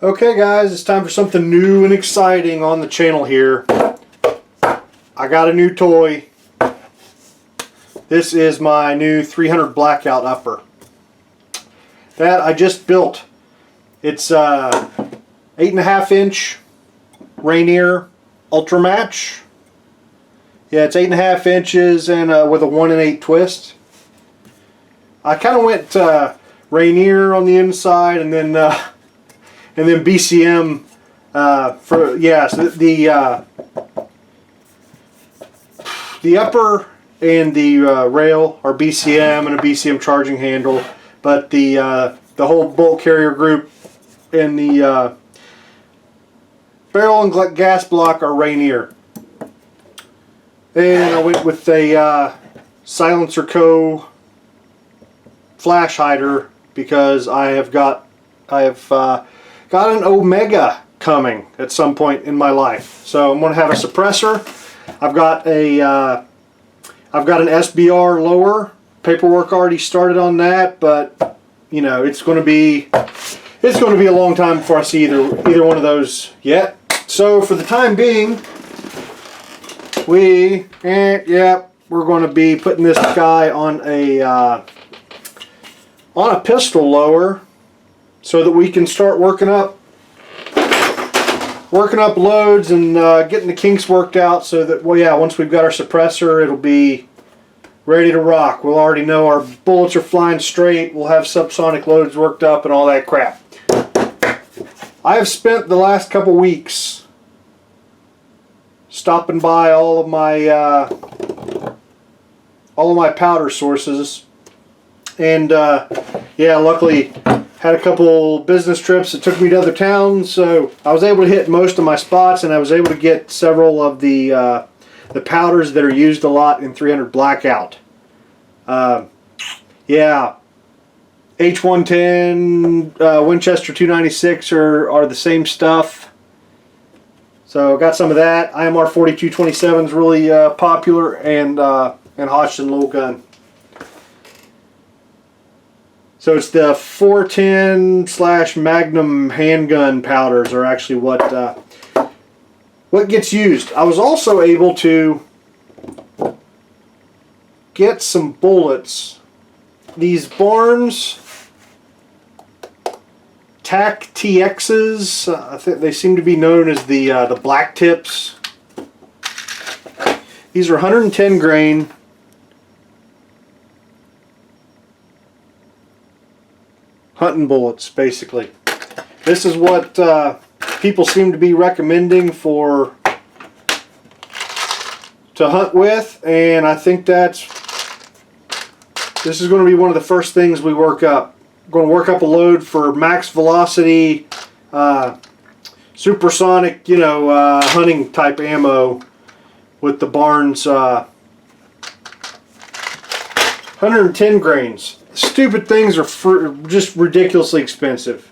Okay guys, it's time for something new and exciting on the channel here. I got a new toy. This is my new 300 Blackout upper that I just built. It's 8.5 inch Rainier Ultra Match. Yeah, it's 8.5 inches and with a 1 1/8 twist. I kind of went Rainier on the inside and then BCM for so the upper and the rail are BCM and a BCM charging handle, but the whole bolt carrier group and the barrel and gas block are Rainier. And I went with a Silencer Co. flash hider because I have got an Omega coming at some point in my life. So I'm going to have a suppressor. I've got an SBR lower. Paperwork already started on that, but you know it's going to be a long time before I see either one of those yet. So for the time being, we're going to be putting this guy on a pistol lower so that we can start working up loads and getting the kinks worked out, so that once we've got our suppressor, it'll be ready to rock. We'll already know our bullets are flying straight. We'll have subsonic loads worked up and all that crap. I have spent the last couple weeks stopping by all of my powder sources, and luckily had a couple business trips that took me to other towns, so I was able to hit most of my spots, and I was able to get several of the powders that are used a lot in 300 Blackout. H110, Winchester 296 are the same stuff. So got some of that. IMR 4227 is really popular, and Hodgson Low Gun. So it's the 410 / Magnum handgun powders are actually what gets used. I was also able to get some bullets. These Barnes TAC TXs, I think they seem to be known as the black tips. These are 110 grain. Hunting bullets, basically. This is what people seem to be recommending to hunt with, and I think this is going to be one of the first things we work up. We're going to work up a load for max velocity, supersonic, hunting type ammo with the Barnes 110 grains. Stupid things are just ridiculously expensive.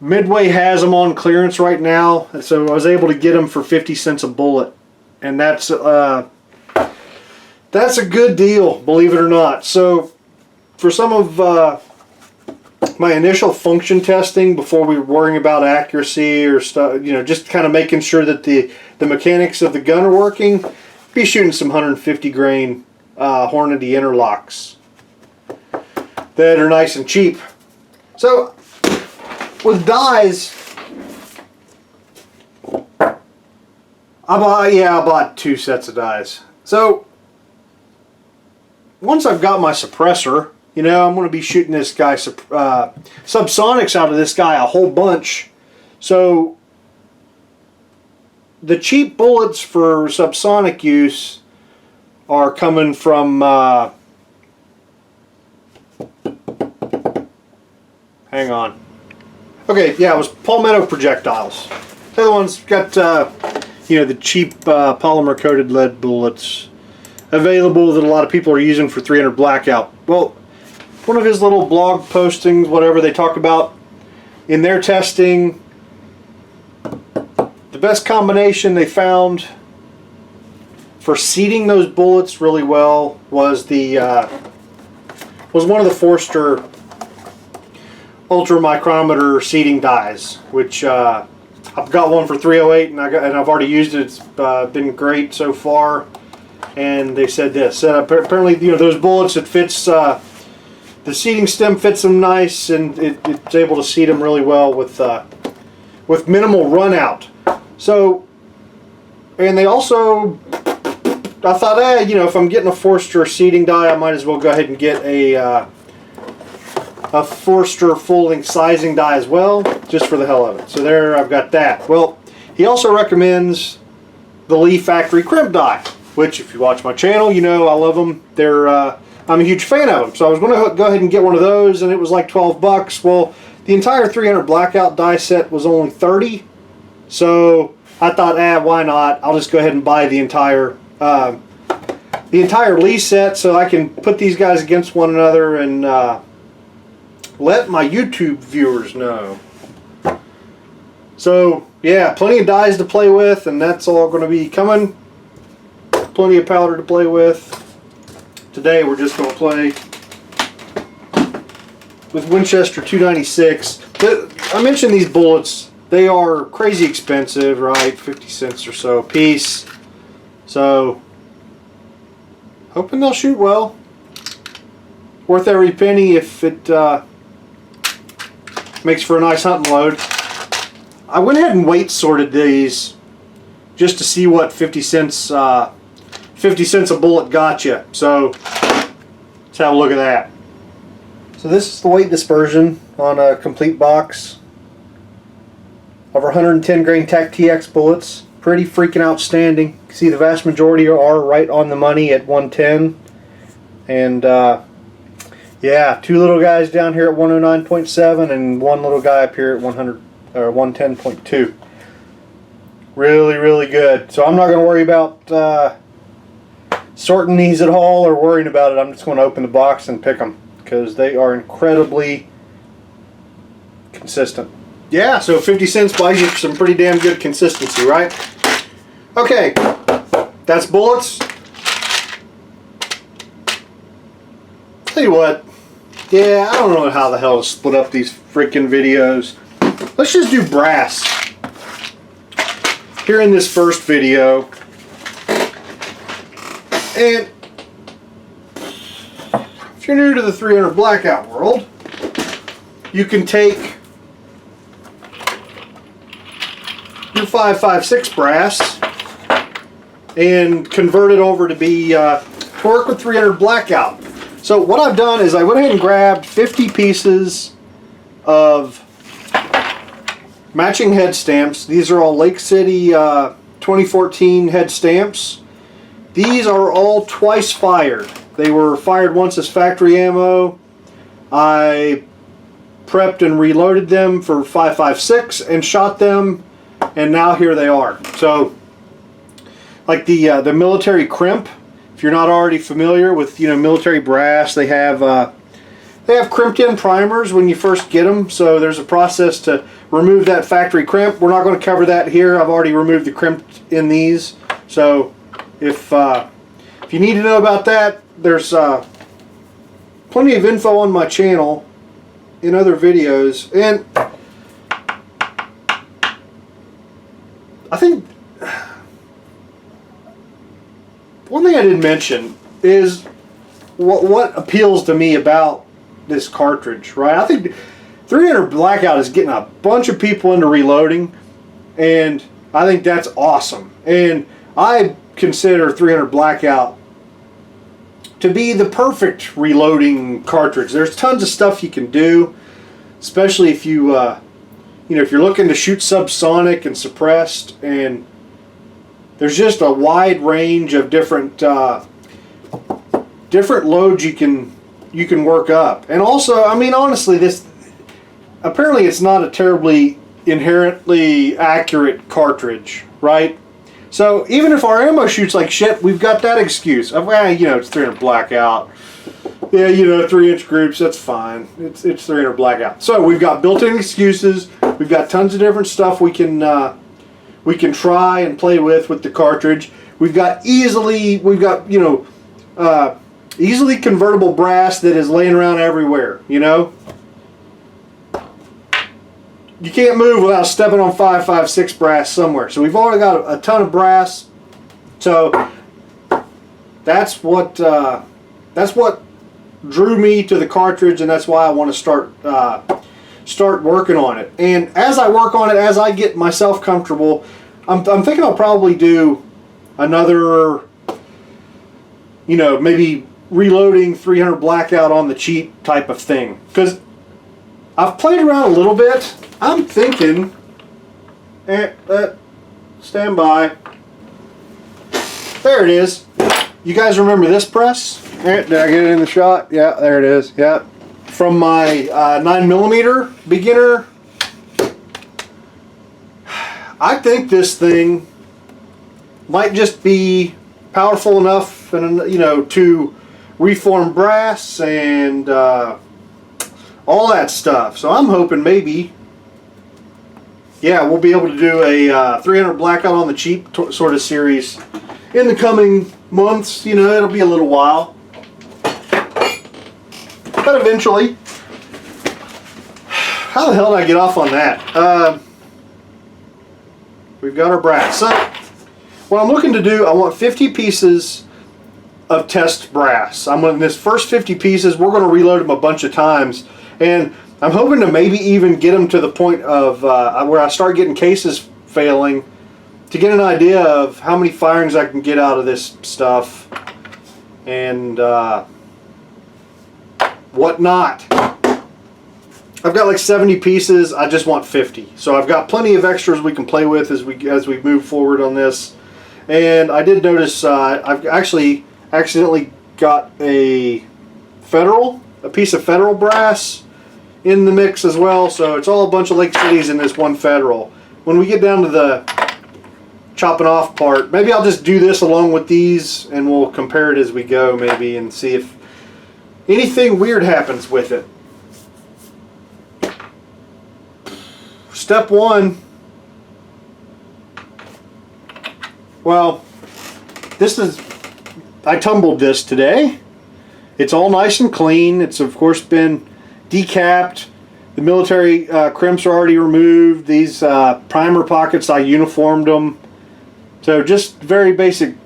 Midway has them on clearance right now, so I was able to get them for 50 cents a bullet, and that's a good deal, believe it or not. So for some of my initial function testing before we were worrying about accuracy or stuff, just kind of making sure that the mechanics of the gun are working, be shooting some 150 grain Hornady interlocks that are nice and cheap. So with dies, I bought 2 sets of dies. So once I've got my suppressor, I'm going to be shooting this guy subsonics out of this guy a whole bunch. So the cheap bullets for subsonic use are coming from hang on. Okay, it was Palmetto projectiles. The other one's got the cheap polymer coated lead bullets available that a lot of people are using for 300 Blackout. Well, one of his little blog postings, whatever, they talk about in their testing, the best combination they found for seating those bullets really well was one of the Forster ultra micrometer seating dies, which I've got one for 308, and I've already used it. It's been great so far. And they said this. Apparently, those bullets, it fits. The seating stem fits them nice, and it's able to seat them really well with minimal run out. So, and they also, I thought, if I'm getting a Forster seating die, I might as well go ahead and get a Forster folding sizing die as well, just for the hell of it. So there, I've got that. Well, he also recommends the Lee factory crimp die, which, if you watch my channel, I love them. I'm a huge fan of them. So I was going to go ahead and get one of those, and it was like 12 bucks. Well, the entire 300 Blackout die set was only 30. So I thought, why not? I'll just go ahead and buy the entire Lee set, so I can put these guys against one another and let my YouTube viewers know. So yeah, plenty of dies to play with, and that's all going to be coming. Plenty of powder to play with. Today we're just going to play with Winchester 296. I mentioned these bullets. They are crazy expensive, right? 50 cents or so a piece. So, hoping they'll shoot well. Worth every penny if it makes for a nice hunting load. I went ahead and weight sorted these just to see what 50 cents a bullet got you. So, let's have a look at that. So this is the weight dispersion on a complete box. Over 110 grain TAC TX bullets. Pretty freaking outstanding. You can see the vast majority are right on the money at 110. And yeah, two little guys down here at 109.7 and one little guy up here at 110.2. Really, really good. So I'm not going to worry about sorting these at all or worrying about it. I'm just going to open the box and pick them because they are incredibly consistent. Yeah, so 50 cents buys you some pretty damn good consistency, right? Okay, that's bullets. Tell you what, yeah, I don't know how the hell to split up these freaking videos. Let's just do brass. Here in this first video. And if you're new to the 300 Blackout world, you can take your 5.56 brass and convert it over to be work with 300 Blackout. So what I've done is I went ahead and grabbed 50 pieces of matching head stamps. These are all Lake City 2014 head stamps. These are all twice fired. They were fired once as factory ammo. I prepped and reloaded them for 5.56 and shot them, and now here they are. So, like the military crimp, if you're not already familiar with military brass, they have crimped in primers when you first get them. So there's a process to remove that factory crimp. We're not going to cover that here. I've already removed the crimp in these. So if you need to know about that, there's plenty of info on my channel in other videos. And I think one thing I didn't mention is what appeals to me about this cartridge, right? I think 300 Blackout is getting a bunch of people into reloading, and I think that's awesome. And I consider 300 Blackout to be the perfect reloading cartridge. There's tons of stuff you can do, especially if you if you're looking to shoot subsonic and suppressed, and there's just a wide range of different loads you can work up. And also, I mean, honestly, this apparently it's not a terribly inherently accurate cartridge, right? So even if our ammo shoots like shit, we've got that excuse of, well, it's 300 Blackout. Yeah, 3-inch groups, that's fine. It's 300 Blackout. So we've got built-in excuses. We've got tons of different stuff we can try and play with the cartridge. We've got easily convertible brass that is laying around everywhere. you can't move without stepping on 556 brass somewhere. So we've already got a ton of brass. So that's what drew me to the cartridge, and that's why I want to start working on it. And as I work on it, as I get myself comfortable, I'm thinking I'll probably do another, you know, maybe reloading 300 Blackout on the cheap type of thing. Because I've played around a little bit. I'm thinking, stand by. There it is. You guys remember this press? Did I get it in the shot? Yeah, there it is. Yeah. From my 9mm beginner. I think this thing might just be powerful enough, and you know, to reform brass and all that stuff. So I'm hoping maybe, yeah, we'll be able to do a 300 Blackout on the cheap sort of series in the coming months. You know, it'll be a little while, but eventually. How the hell did I get off on that? We've got our brass. So what I'm looking to do, I want 50 pieces of test brass. I'm on this first 50 pieces. We're going to reload them a bunch of times, and I'm hoping to maybe even get them to the point of where I start getting cases failing, to get an idea of how many firings I can get out of this stuff and whatnot. I've got like 70 pieces. I just want 50. So I've got plenty of extras we can play with as we move forward on this. And I did notice I've actually accidentally got a piece of federal brass in the mix as well. So it's all a bunch of Lake Cities in this one federal. When we get down to the chopping off part, maybe I'll just do this along with these, and we'll compare it as we go maybe, and see if anything weird happens with it. Step one. Well, I tumbled this today. It's all nice and clean. It's of course been decapped. The military crimps are already removed. These primer pockets, I uniformed them. So just very basic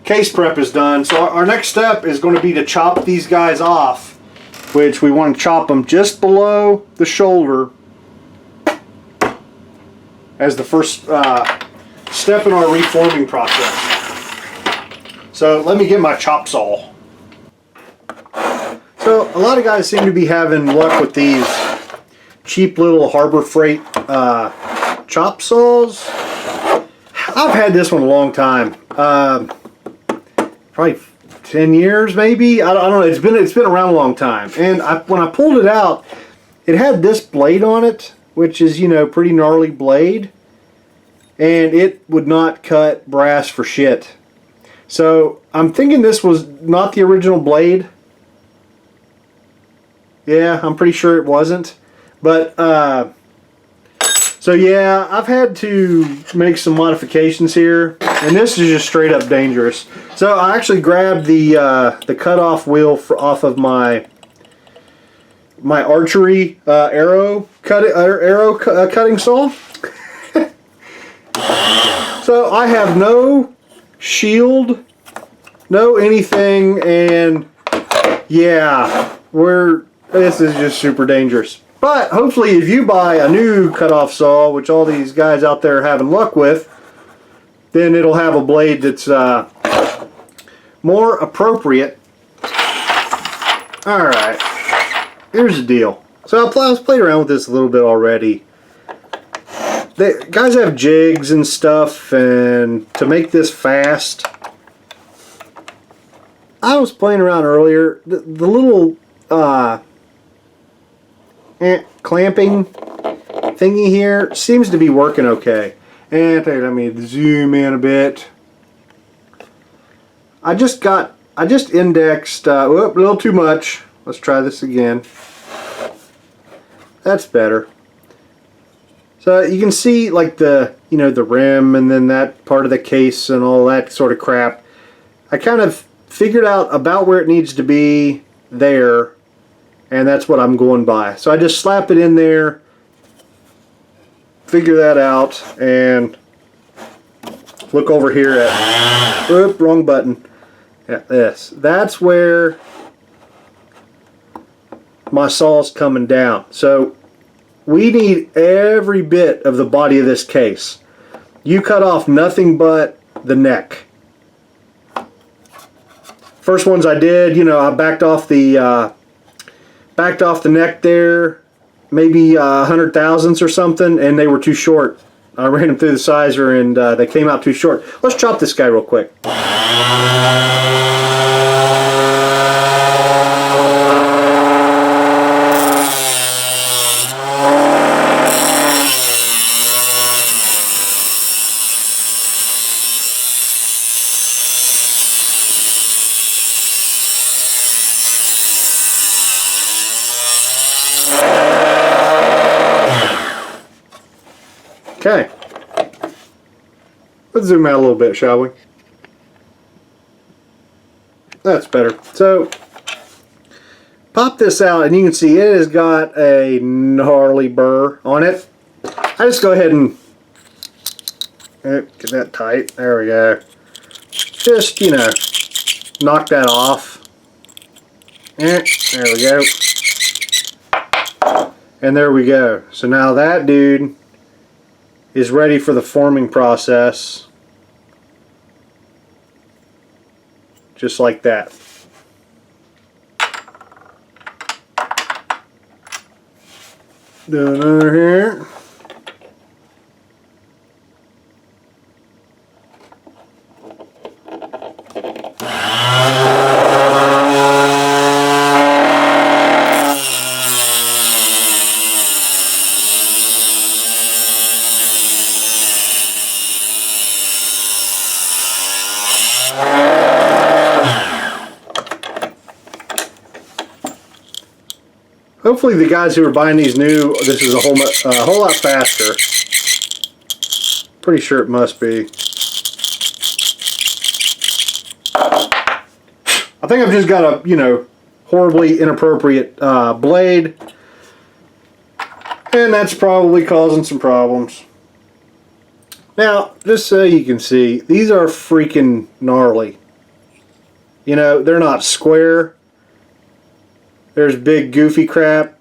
case prep is done. So our next step is going to be to chop these guys off, which we want to chop them just below the shoulder as the first step in our reforming process. So let me get my chop saw. So a lot of guys seem to be having luck with these cheap little Harbor Freight chop saws. I've had this one a long time, probably 10 years maybe. I don't know. It's been around a long time. And when I pulled it out, it had this blade on it, which is, you know, pretty gnarly blade, and it would not cut brass for shit. So I'm thinking this was not the original blade. Yeah, I'm pretty sure it wasn't. But so yeah, I've had to make some modifications here, and this is just straight up dangerous. So I actually grabbed the cutoff wheel off of my archery arrow cutting saw. So I have no shield, no anything, and yeah, this is just super dangerous. But hopefully if you buy a new cutoff saw, which all these guys out there are having luck with, then it'll have a blade that's more appropriate. Alright, here's the deal. So I've played around with this a little bit already. Guys have jigs and stuff, and to make this fast, I was playing around earlier. The little clamping thingy here seems to be working okay. And let me zoom in a bit. I just indexed a little too much. Let's try this again. That's better. So you can see like the rim, and then that part of the case and all that sort of crap. I kind of figured out about where it needs to be there, and that's what I'm going by. So I just slap it in there, figure that out, and look over here at, oops, wrong button, at this. That's where my saw's coming down. So we need every bit of the body of this case. You cut off nothing but the neck. First ones I did, you know, I backed off the neck there, maybe 100 thousandths or something, and they were too short. I ran them through the sizer and they came out too short. Let's chop this guy real quick. Okay, let's zoom out a little bit, shall we? That's better. So, pop this out and you can see it has got a gnarly burr on it. I just go ahead and get that tight. There we go. Just, you know, knock that off. There we go. And there we go. So now that dude is ready for the forming process, just like that. Do another here. Hopefully the guys who are buying these new, this is a whole lot faster. Pretty sure it must be. I think I've just got a, you know, horribly inappropriate blade, and that's probably causing some problems. Now, just so you can see, these are freaking gnarly. You know, they're not square. There's big goofy crap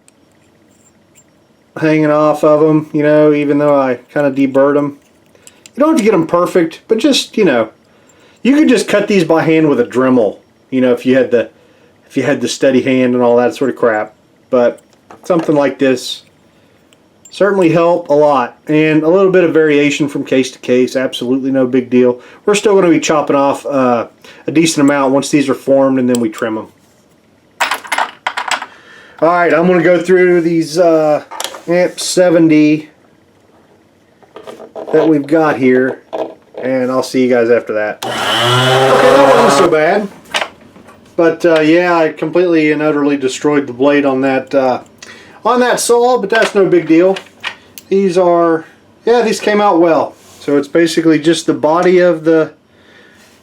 hanging off of them, you know, even though I kind of deburred them. You don't have to get them perfect, but just, you know, you could just cut these by hand with a Dremel, you know, if you had the steady hand and all that sort of crap. But something like this certainly help a lot, and a little bit of variation from case to case, absolutely no big deal. We're still going to be chopping off a decent amount once these are formed, and then we trim them. Alright, I'm going to go through these 70 that we've got here, and I'll see you guys after that. Okay, that wasn't so bad. But yeah, I completely and utterly destroyed the blade on that saw, but that's no big deal. These are, yeah, these came out well. So it's basically just the body of the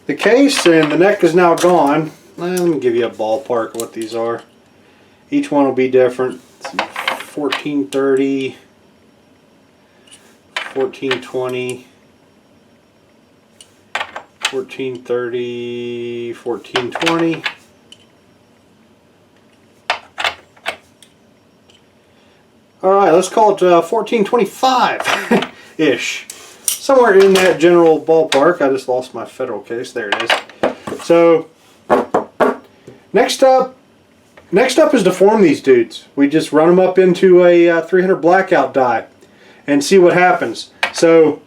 case, and the neck is now gone. Let me give you a ballpark of what these are. Each one will be different. 1430, 1420, 1430, 1420. Alright, let's call it 1425-ish. Somewhere in that general ballpark. I just lost my Federal case. There it is. So, next up is to form these dudes. We just run them up into a 300 Blackout die and see what happens. So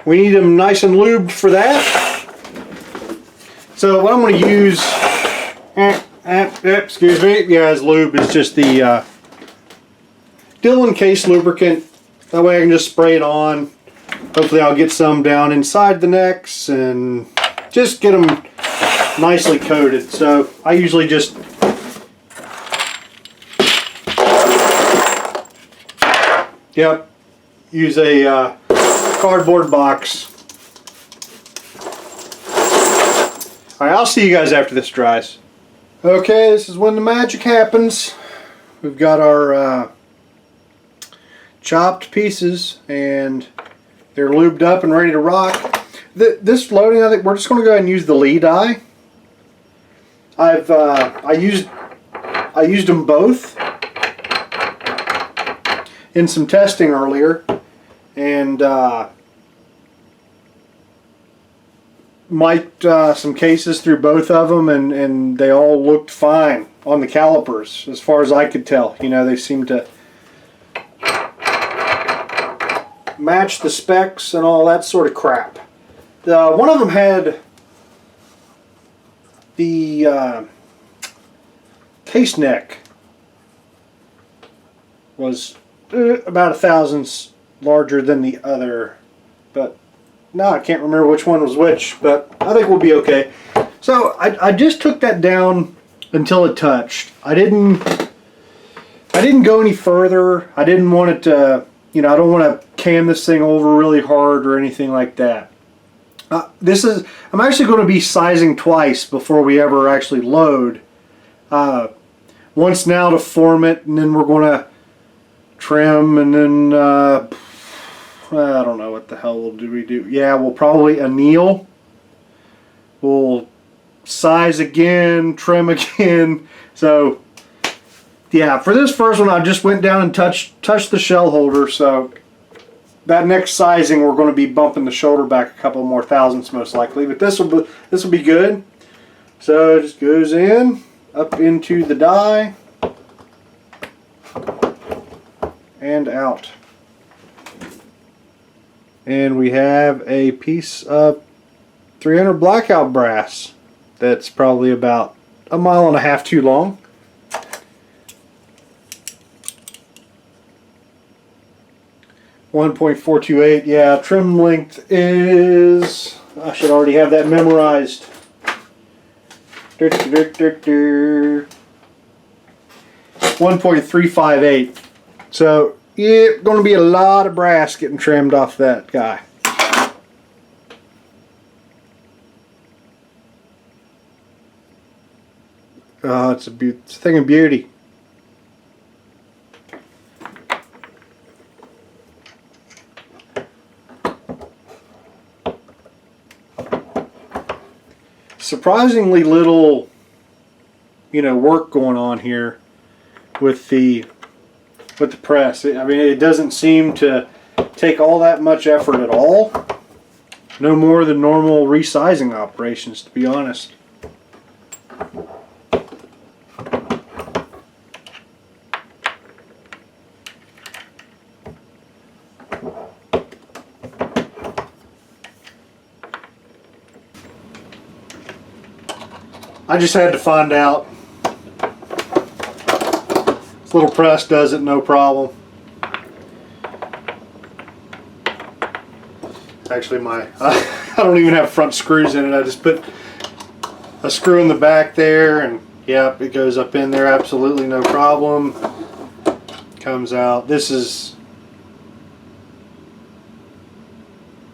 we need them nice and lubed for that. So what I'm going to use, excuse me, yeah, as lube is just the Dillon case lubricant. That way I can just spray it on. Hopefully I'll get some down inside the necks and just get them nicely coated. So I usually just use a cardboard box. Alright, I'll see you guys after this dries. Okay, this is when the magic happens. we've got our chopped pieces, and they're lubed up and ready to rock. This loading, I think we're just going to go ahead and use the Lee die. I used them both in some testing earlier, and mic'd some cases through both of them, and they all looked fine on the calipers as far as I could tell. You know, they seemed to match the specs and all that sort of crap. One of them had the case neck was about 1/1000 larger than the other, but no, I can't remember which one was which, but I think we'll be okay. So I just took that down until it touched. I didn't go any further. I didn't want it to, you know, I don't want to cam this thing over really hard or anything like that. I'm actually going to be sizing twice before we ever actually load. Once now to form it, and then we're going to trim, and then I don't know what the hell we do. Yeah, we'll probably anneal. We'll size again, trim again. So yeah, for this first one I just went down and touched the shell holder. So that next sizing we're going to be bumping the shoulder back a couple more thousandths most likely, but this will be good. So it just goes in up into the die and out. And we have a piece of 300 Blackout brass that's probably about 1.5 miles too long. .428. Yeah, trim length is, I should already have that memorized. 1.358. So yeah, going to be a lot of brass getting trimmed off that guy. Oh, it's a thing of beauty. Surprisingly little, you know, work going on here with the press. I mean, it doesn't seem to take all that much effort at all. No more than normal resizing operations, to be honest. I just had to find out. This little press does it no problem. Actually, I don't even have front screws in it. I just put a screw in the back there, and yep, it goes up in there absolutely no problem. Comes out. This is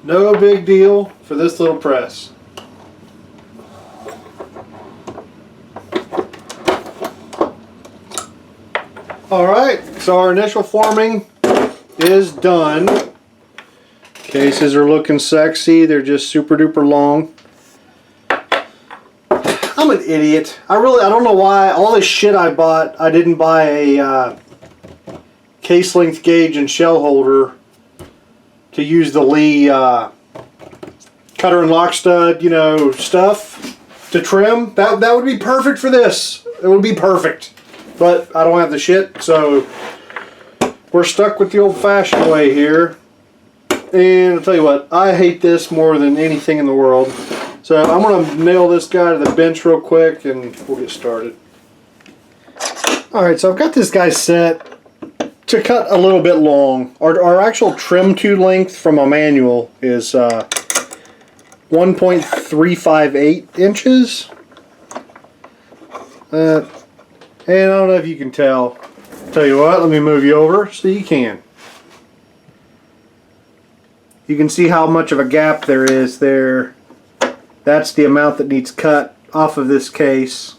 no big deal for this little press. Alright, so our initial forming is done. Cases are looking sexy. They're just super duper long. I'm an idiot. I don't know why all this shit I bought, I didn't buy a case length gauge and shell holder to use the Lee cutter and lock stud, you know, stuff to trim. That would be perfect for this. It would be perfect. But I don't have the shit, so we're stuck with the old-fashioned way here. And I'll tell you what, I hate this more than anything in the world. So I'm going to nail this guy to the bench real quick and we'll get started. Alright, so I've got this guy set to cut a little bit long. Our actual trim to length from a manual is 1.358 inches. And I don't know if you can tell. Tell you what, let me move you over so you can. You can see how much of a gap there is there. That's the amount that needs cut off of this case.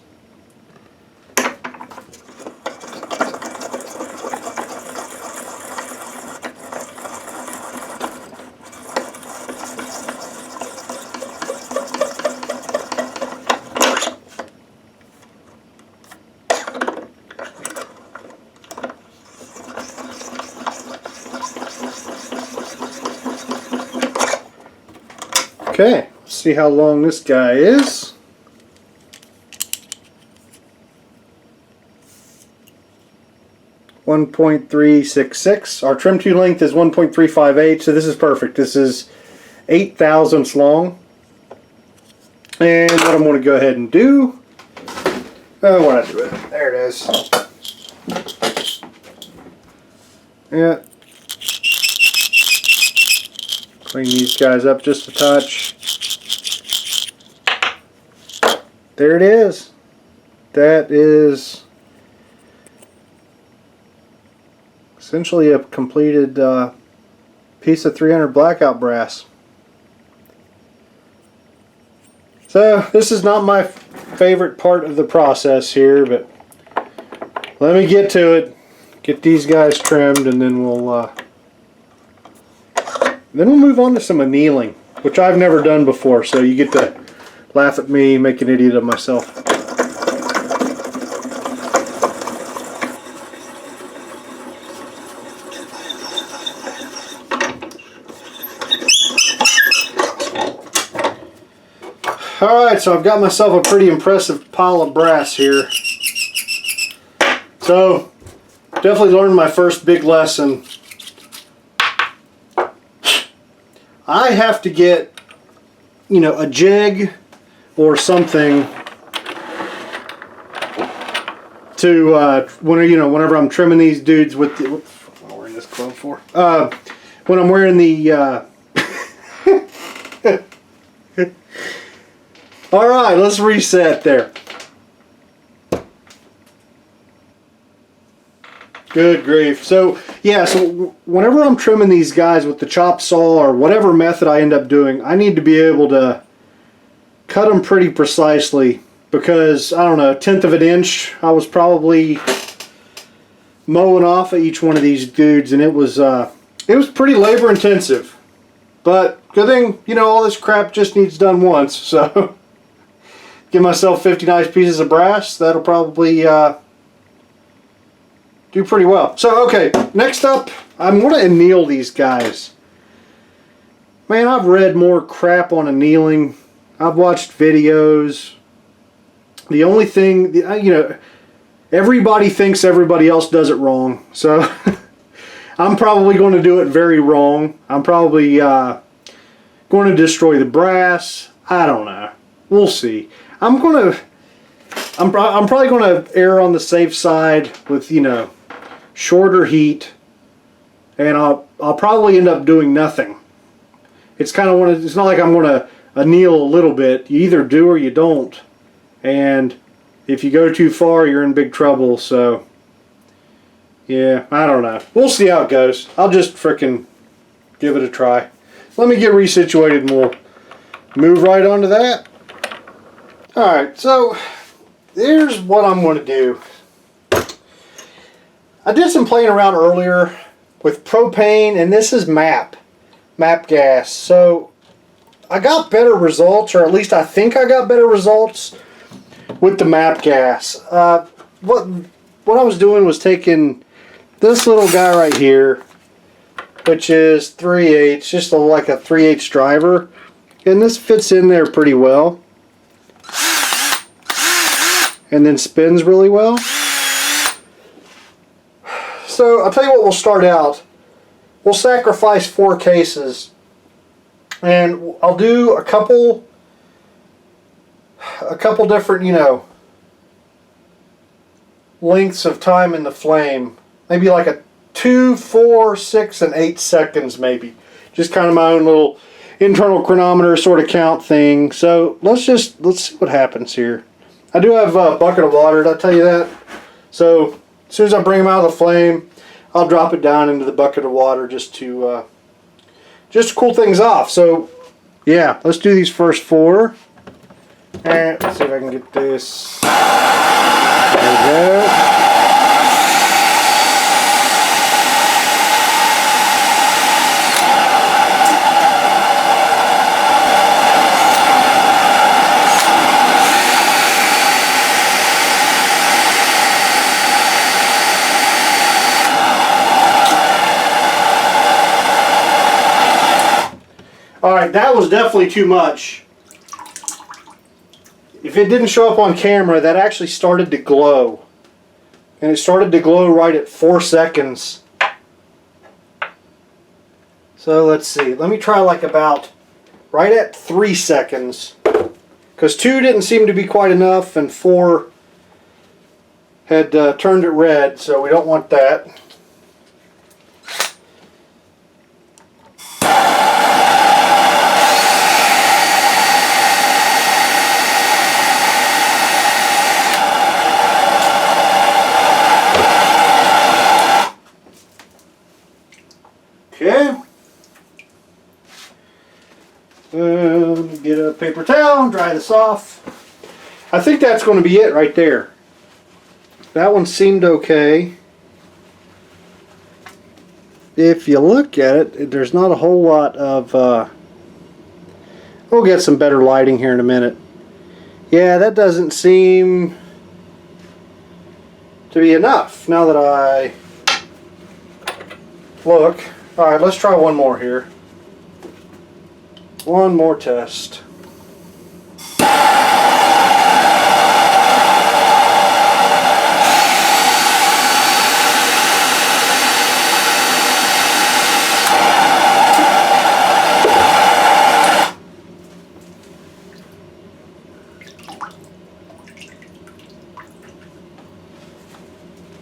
Okay, let's see how long this guy is. .366. Our trim to length is 1.358, so this is perfect. This is 8 thousandths long. And what I'm going to go ahead and do, what I do it? There it is. Yeah. Clean these guys up just a touch. There it is. That is essentially a completed piece of 300 Blackout brass. So this is not my favorite part of the process here, but let me get to it. Get these guys trimmed, and then we'll move on to some annealing, which I've never done before. So you get to laugh at me, make an idiot of myself. Alright, so I've got myself a pretty impressive pile of brass here. So, definitely learned my first big lesson. I have to get, you know, a jig or something to, whenever I'm trimming these dudes with the, what am I wearing this glove for? When I'm wearing the, Alright, let's reset there. Good grief. So, yeah, so whenever I'm trimming these guys with the chop saw or whatever method I end up doing, I need to be able to cut them pretty precisely because, I don't know, 1/10 of an inch, I was probably mowing off of each one of these dudes, and it was pretty labor intensive. But good thing, you know, all this crap just needs done once, so give myself 50 nice pieces of brass. That'll probably do pretty well. So, okay, next up, I'm going to anneal these guys. Man, I've read more crap on annealing. I've watched videos. The only thing, you know, everybody thinks everybody else does it wrong. So, I'm probably going to do it very wrong. I'm probably going to destroy the brass. I don't know. We'll see. I'm probably going to err on the safe side with, you know, shorter heat, and I'll probably end up doing nothing. It's kind of it's not like I'm going to anneal a little bit. You either do or you don't, and if you go too far, you're in big trouble. So yeah, I don't know. We'll see how it goes. I'll just frickin' give it a try. Let me get resituated and we'll move right on to that. Alright, so here's what I'm going to do. I did some playing around earlier with propane, and this is MAP gas. So I got better results, or at least I think I got better results with the MAP gas. What I was doing was taking this little guy right here, which is 3/8, just like a 3/8 driver, and this fits in there pretty well. And then spins really well. So I'll tell you what, we'll start out. We'll sacrifice 4 cases, and I'll do a couple different, you know, lengths of time in the flame. Maybe like a 2, 4, 6, and 8 seconds maybe. Just kind of my own little internal chronometer sort of count thing. So let's see what happens here. I do have a bucket of water, did I tell you that? So as soon as I bring them out of the flame, I'll drop it down into the bucket of water just to cool things off. So yeah, let's do these first 4. And let's see if I can get this. There we go. Alright, that was definitely too much. If it didn't show up on camera, that actually started to glow. And it started to glow right at 4 seconds. So let's see. Let me try like about right at 3 seconds. Because 2 didn't seem to be quite enough, and 4 had turned it red, so we don't want that. Okay. Get a paper towel, dry this off. I think that's going to be it right there. That one seemed okay. If you look at it, there's not a whole lot of... we'll get some better lighting here in a minute. Yeah, that doesn't seem to be enough now that I look. Alright, let's try one more here. One more test.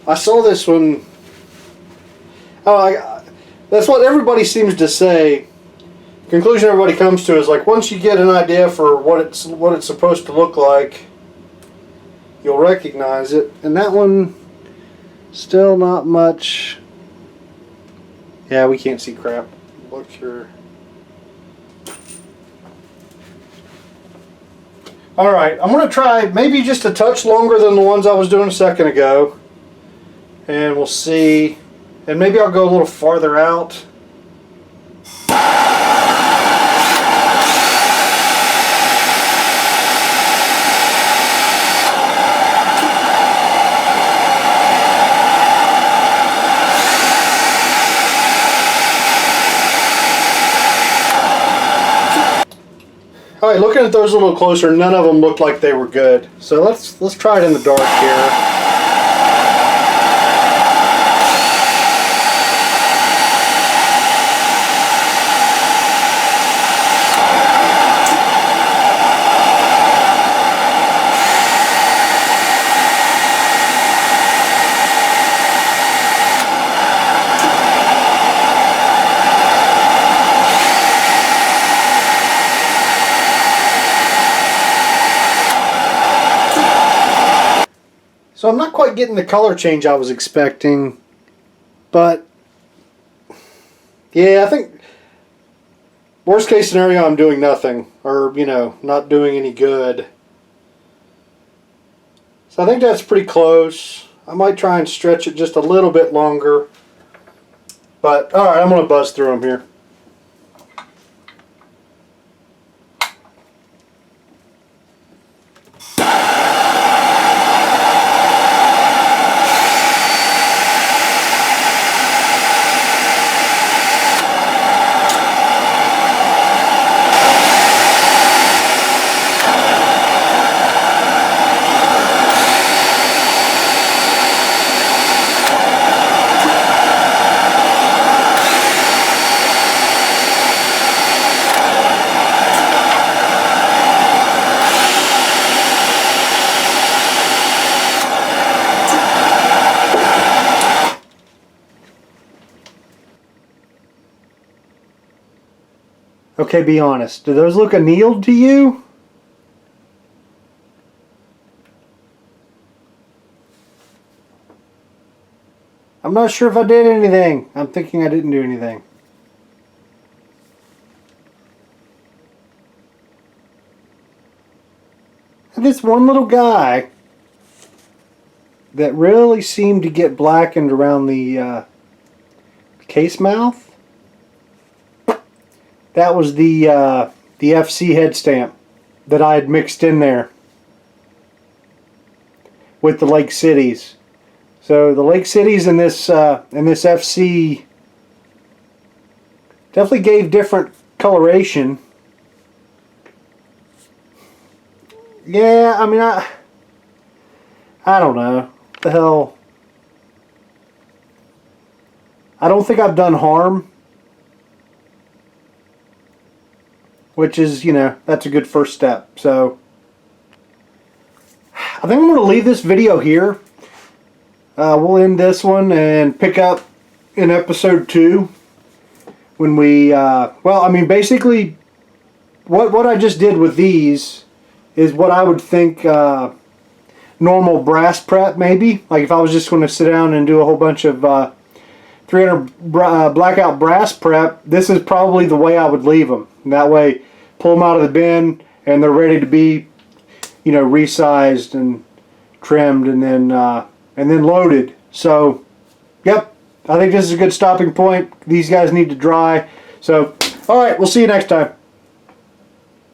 I saw this one. That's what everybody seems to say. Conclusion everybody comes to is like once you get an idea for what it's supposed to look like, you'll recognize it. And that one, still not much. Yeah, we can't see crap. Look here. All right, I'm gonna try maybe just a touch longer than the ones I was doing a second ago, and we'll see. And maybe I'll go a little farther out. Alright, looking at those a little closer, none of them looked like they were good. So let's try it in the dark here. So I'm not quite getting the color change I was expecting, but yeah, I think worst case scenario I'm doing nothing, or not doing any good. So I think that's pretty close. I might try and stretch it just a little bit longer, but alright, I'm going to buzz through them here. Okay, be honest. Do those look annealed to you? I'm not sure if I did anything. I'm thinking I didn't do anything. And this one little guy that really seemed to get blackened around the case mouth. That was the FC head stamp that I had mixed in there with the Lake Cities. So the Lake Cities and this FC definitely gave different coloration. Yeah, I mean, I don't know. What the hell? I don't think I've done harm. Which is, you know, that's a good first step. So, I think I'm going to leave this video here. We'll end this one and pick up in episode 2. When we, well, I mean, basically, what I just did with these is what I would think normal brass prep, maybe. Like if I was just going to sit down and do a whole bunch of 300 blackout brass prep, this is probably the way I would leave them. And that way, pull them out of the bin and they're ready to be, you know, resized and trimmed and then loaded. So, yep, I think this is a good stopping point. These guys need to dry. So, all right, we'll see you next time.